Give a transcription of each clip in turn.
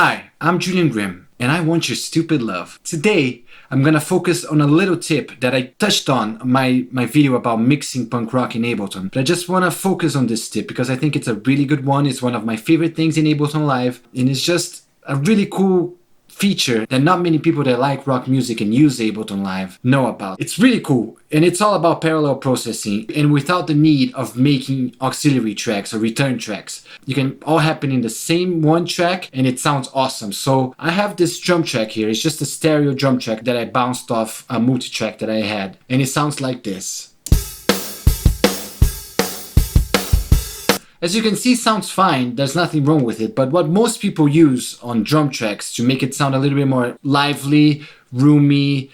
Hi, I'm Julian Grimm, and I want your stupid love. Today, I'm gonna focus on a little tip that I touched on my video about mixing punk rock in Ableton. But I just wanna focus on this tip because I think it's a really good one. It's one of my favorite things in Ableton Live, and it's just a really cool feature that not many people that like rock music and use Ableton Live know about. It's really cool, and it's all about parallel processing and without the need of making auxiliary tracks or return tracks. You can all happen in the same one track and it sounds awesome. So I have this drum track here. It's just a stereo drum track that I bounced off a multi-track that I had, and it sounds like this. As you can see, sounds fine, there's nothing wrong with it, but what most people use on drum tracks to make it sound a little bit more lively, roomy,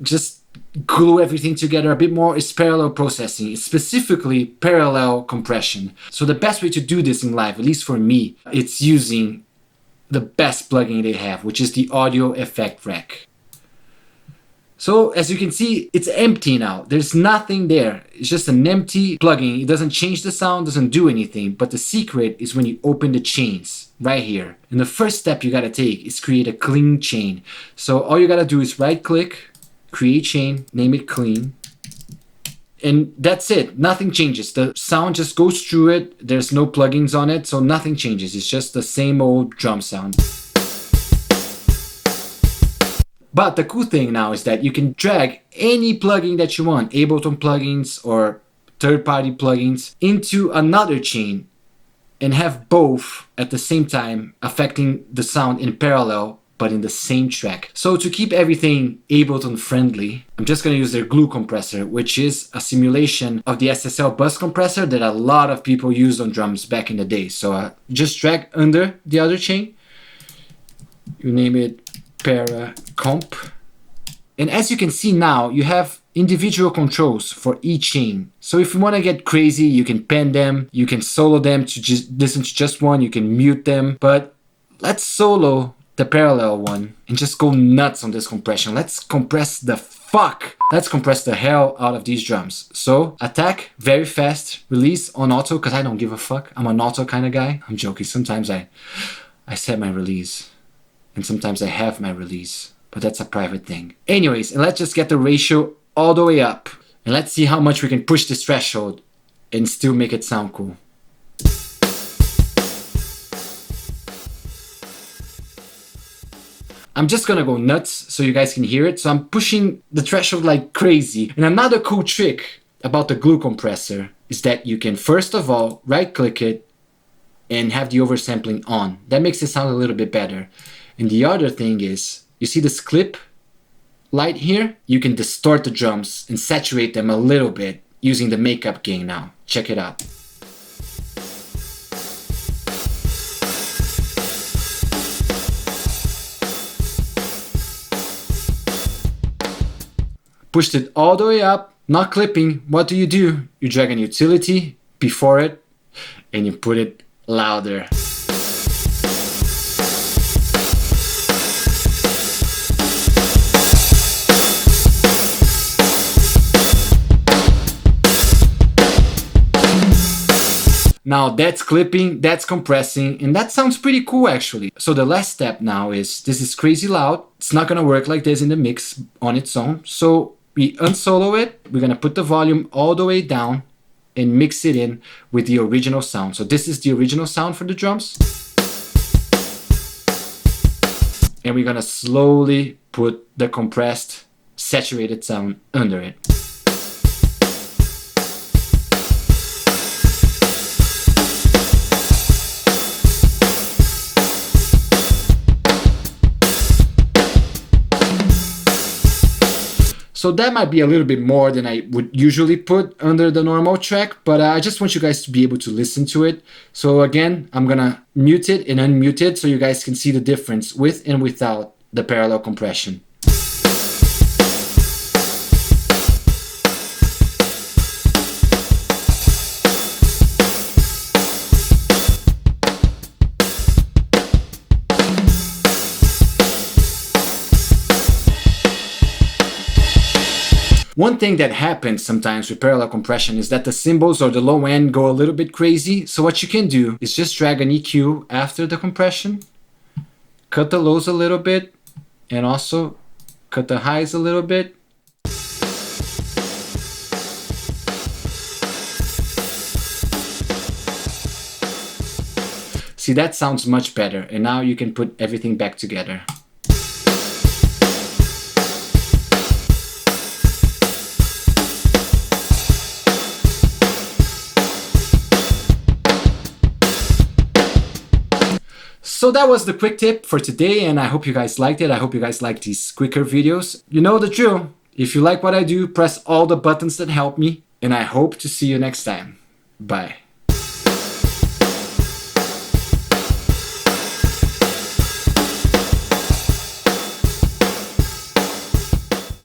just glue everything together a bit more is parallel processing, specifically parallel compression. So the best way to do this in live, at least for me, it's using the best plugin they have, which is the Audio Effect Rack. So as you can see, it's empty now. There's nothing there. It's just an empty plugin. It doesn't change the sound, doesn't do anything. But the secret is when you open the chains right here. And the first step you gotta take is create a clean chain. So all you gotta do is right click, create chain, name it clean. And that's it. Nothing changes. The sound just goes through it. There's no plugins on it, so nothing changes. It's just the same old drum sound. But the cool thing now is that you can drag any plugin that you want, Ableton plugins or third-party plugins, into another chain and have both at the same time affecting the sound in parallel but in the same track. So to keep everything Ableton friendly, I'm just going to use their glue compressor, which is a simulation of the SSL bus compressor that a lot of people used on drums back in the day. So just drag under the other chain, you name it para comp, and as you can see now, you have individual controls for each chain. So if you want to get crazy, you can pen them, you can solo them to just listen to just one, you can mute them, but let's solo the parallel one and just go nuts on this compression. Let's compress the hell out of these drums. So attack very fast, release on auto, because I don't give a fuck. I'm an auto kind of guy. I'm joking. Sometimes I set my release. And sometimes I have my release, but that's a private thing. Anyways, and let's just get the ratio all the way up. And let's see how much we can push this threshold and still make it sound cool. I'm just gonna go nuts so you guys can hear it. So I'm pushing the threshold like crazy. And another cool trick about the glue compressor is that you can first of all right click it and have the oversampling on. That makes it sound a little bit better. And the other thing is, you see this clip light here? You can distort the drums and saturate them a little bit using the makeup gain now. Check it out. Pushed it all the way up, not clipping. What do? You drag an utility before it and you put it louder. Now that's clipping, that's compressing, and that sounds pretty cool actually. So the last step now is, this is crazy loud. It's not gonna work like this in the mix on its own. So we unsolo it, we're gonna put the volume all the way down and mix it in with the original sound. So this is the original sound for the drums. And we're gonna slowly put the compressed, saturated sound under it. So that might be a little bit more than I would usually put under the normal track, but I just want you guys to be able to listen to it. So again, I'm gonna mute it and unmute it so you guys can see the difference with and without the parallel compression. One thing that happens sometimes with parallel compression is that the cymbals or the low end go a little bit crazy. So what you can do is just drag an EQ after the compression, cut the lows a little bit and also cut the highs a little bit. See, that sounds much better. And now you can put everything back together. So that was the quick tip for today, and I hope you guys liked it. I hope you guys like these quicker videos. You know the drill. If you like what I do, press all the buttons that help me, and I hope to see you next time. Bye.